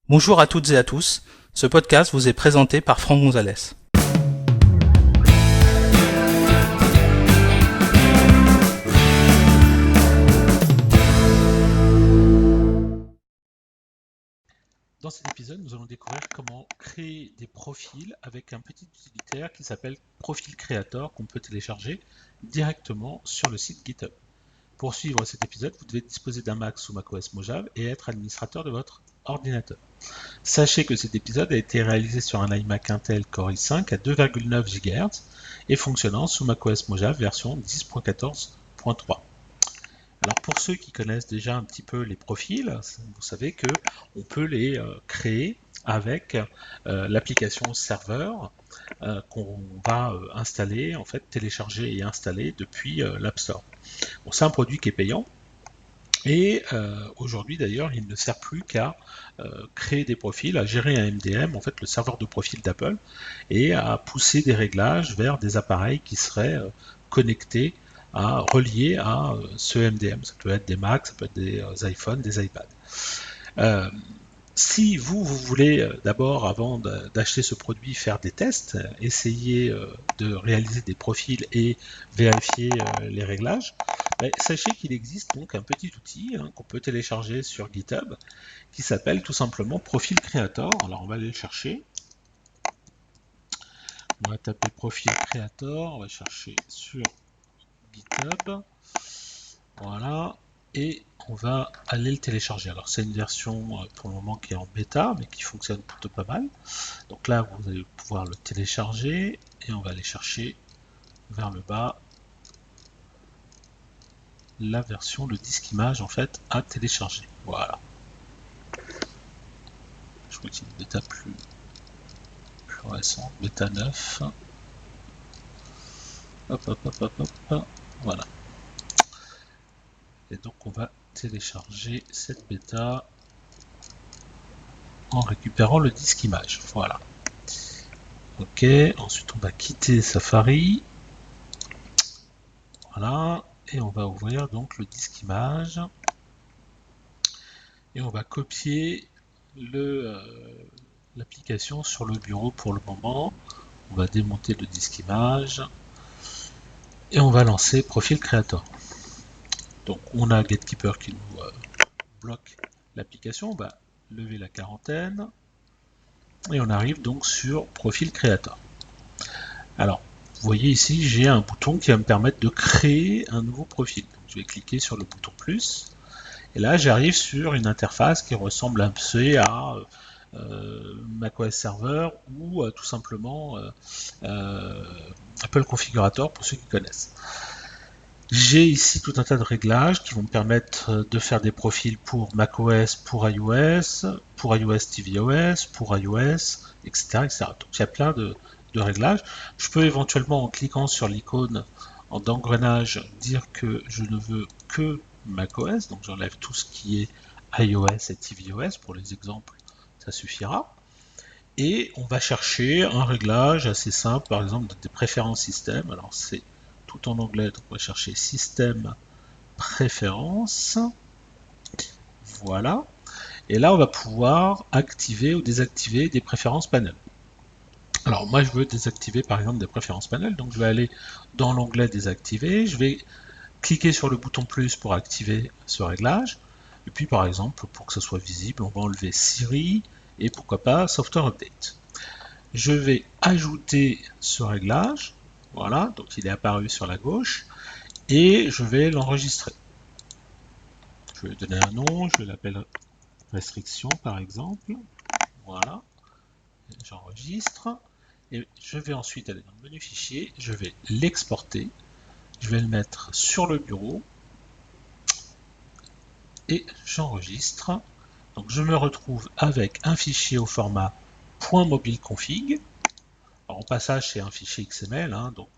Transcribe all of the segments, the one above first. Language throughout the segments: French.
Bonjour à toutes et à tous, ce podcast vous est présenté par Franck Gonzalez. Dans cet épisode, nous allons découvrir comment créer des profils avec un petit utilitaire qui s'appelle Profil Creator qu'on peut télécharger directement sur le site GitHub. Pour suivre cet épisode, vous devez disposer d'un Mac sous macOS Mojave et être administrateur de votre ordinateur. Sachez que cet épisode a été réalisé sur un iMac Intel Core i5 à 2,9 GHz et fonctionnant sous macOS Mojave version 10.14.3. Alors pour ceux qui connaissent déjà un petit peu les profils, vous savez que on peut les créer avec l'application serveur qu'on va installer, en fait télécharger et installer depuis l'App Store. Bon, c'est un produit qui est payant et aujourd'hui d'ailleurs il ne sert plus qu'à créer des profils, à gérer un MDM, en fait le serveur de profil d'Apple, et à pousser des réglages vers des appareils qui seraient connectés reliés à ce MDM. Ça peut être des Macs, ça peut être des iPhones, des iPads. Si vous voulez d'abord, avant d'acheter ce produit, faire des tests, essayer de réaliser des profils et vérifier les réglages, sachez qu'il existe donc un petit outil qu'on peut télécharger sur GitHub qui s'appelle tout simplement Profil Creator. Alors on va aller le chercher. On va taper Profil Creator, on va chercher sur GitHub. Voilà. Et on va aller le télécharger. Alors c'est une version pour le moment qui est en bêta, mais qui fonctionne plutôt pas mal. Donc là, vous allez pouvoir le télécharger et on va aller chercher vers le bas la version, le disque image en fait à télécharger. Voilà. Je crois que c'est une bêta plus récente, bêta 9. Hop, hop, hop, hop, hop. Voilà. Et donc on va télécharger cette bêta en récupérant le disque image. Voilà. Ok, ensuite on va quitter Safari. Voilà, et on va ouvrir donc le disque image. Et on va copier l'application sur le bureau pour le moment. On va démonter le disque image. Et on va lancer Profil Creator. Donc on a Gatekeeper qui nous bloque l'application. On va lever la quarantaine. Et on arrive donc sur Profil Creator. Alors, vous voyez ici, j'ai un bouton qui va me permettre de créer un nouveau profil. Donc, je vais cliquer sur le bouton plus. Et là, j'arrive sur une interface qui ressemble un peu à macOS Server ou tout simplement Apple Configurator pour ceux qui connaissent. J'ai ici tout un tas de réglages qui vont me permettre de faire des profils pour macOS, pour iOS tvOS, pour iOS, etc., etc. Donc il y a plein de réglages. Je peux éventuellement, en cliquant sur l'icône d'engrenage, dire que je ne veux que macOS, donc j'enlève tout ce qui est iOS et tvOS. Pour les exemples, ça suffira. Et on va chercher un réglage assez simple, par exemple des préférences système. Alors c'est tout en anglais, donc on va chercher système préférences. Voilà. Et là, on va pouvoir activer ou désactiver des préférences panel. Alors moi, je veux désactiver par exemple des préférences panel, donc je vais aller dans l'onglet désactiver, je vais cliquer sur le bouton plus pour activer ce réglage. Et puis par exemple, pour que ce soit visible, on va enlever Siri et pourquoi pas Software Update. Je vais ajouter ce réglage. Voilà, donc il est apparu sur la gauche. Et je vais l'enregistrer. Je vais lui donner un nom, je vais l'appeler restriction par exemple. Voilà, j'enregistre. Et je vais ensuite aller dans le menu fichier, je vais l'exporter. Je vais le mettre sur le bureau. Et j'enregistre. Donc je me retrouve avec un fichier au format .mobileconfig. Alors en passage c'est un fichier XML, donc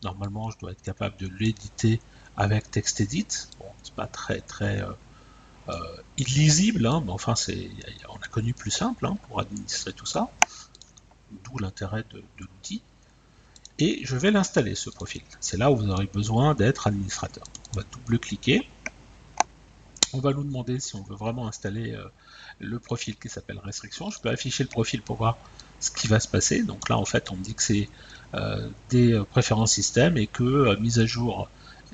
normalement je dois être capable de l'éditer avec TextEdit. Bon, c'est pas très illisible, mais enfin on a connu plus simple pour administrer tout ça, d'où l'intérêt de l'outil. Et je vais l'installer ce profil. C'est là où vous aurez besoin d'être administrateur. On va double-cliquer. On va nous demander si on veut vraiment installer le profil qui s'appelle restriction. Je peux afficher le profil pour voir ce qui va se passer. Donc là, en fait, on me dit que c'est des préférences système et que mise à jour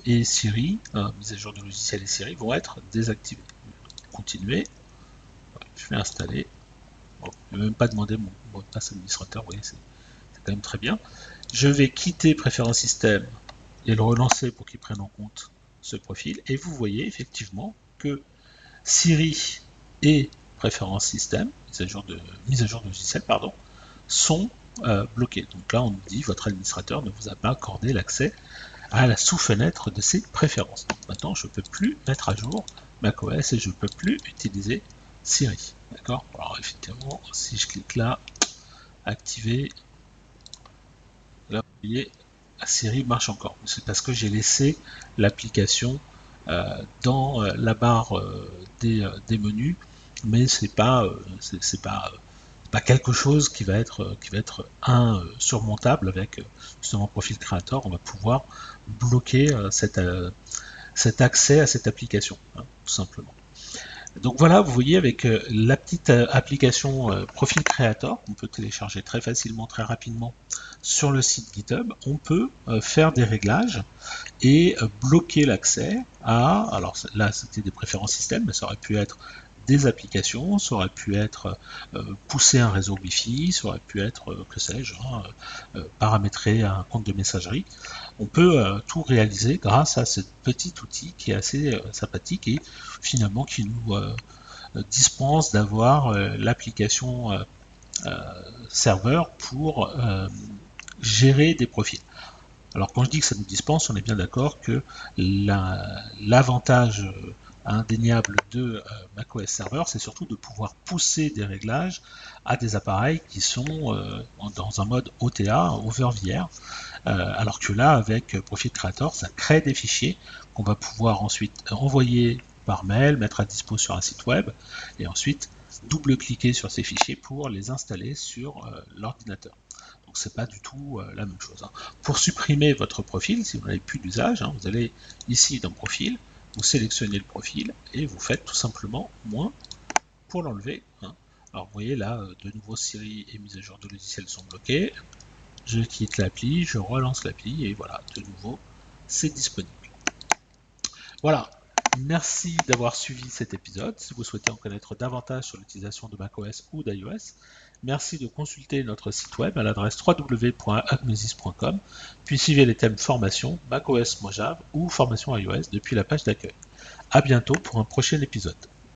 et Siri, mise à jour de logiciel et Siri vont être désactivées. Continuer. Je vais installer. Bon, je ne vais même pas demander mon mot de passe administrateur. Vous voyez, c'est quand même très bien. Je vais quitter préférences système et le relancer pour qu'il prenne en compte ce profil. Et vous voyez effectivement que Siri et préférences système, mise à jour de logiciel, pardon, sont bloqués. Donc là, on nous dit votre administrateur ne vous a pas accordé l'accès à la sous-fenêtre de ses préférences. Donc maintenant, je ne peux plus mettre à jour macOS et je ne peux plus utiliser Siri. D'accord? Alors effectivement, si je clique là, activer, là vous voyez, la Siri marche encore. C'est parce que j'ai laissé l'application dans la barre des menus, mais c'est pas quelque chose qui va être surmontable avec justement Profil Creator. On va pouvoir bloquer cet accès à cette application, hein, tout simplement. Donc voilà, vous voyez avec la petite application Profil Creator qu'on peut télécharger très facilement, très rapidement sur le site GitHub, on peut faire des réglages et bloquer l'accès à, alors là c'était des préférences système, mais ça aurait pu être des applications, ça aurait pu être pousser un réseau Wi-Fi, ça aurait pu être, que sais-je, paramétrer un compte de messagerie. On peut tout réaliser grâce à ce petit outil qui est assez sympathique et finalement qui nous dispense d'avoir l'application serveur pour gérer des profils. Alors quand je dis que ça nous dispense, on est bien d'accord que l'avantage indéniable de macOS Server, c'est surtout de pouvoir pousser des réglages à des appareils qui sont dans un mode OTA, over VR, alors que là, avec Profil Creator, ça crée des fichiers qu'on va pouvoir ensuite envoyer par mail, mettre à dispo sur un site web, et ensuite double-cliquer sur ces fichiers pour les installer sur l'ordinateur. Donc c'est pas du tout la même chose. Hein. Pour supprimer votre profil, si vous n'avez plus d'usage, hein, vous allez ici dans Profil, vous sélectionnez le profil et vous faites tout simplement moins pour l'enlever. Hein. Alors vous voyez là, de nouveau Siri et mise à jour de logiciel sont bloqués. Je quitte l'appli, je relance l'appli et voilà, de nouveau, c'est disponible. Voilà, merci d'avoir suivi cet épisode. Si vous souhaitez en connaître davantage sur l'utilisation de macOS ou d'iOS, merci de consulter notre site web à l'adresse www.agnosis.com, puis suivez les thèmes formation, macOS Mojave ou formation iOS depuis la page d'accueil. À bientôt pour un prochain épisode.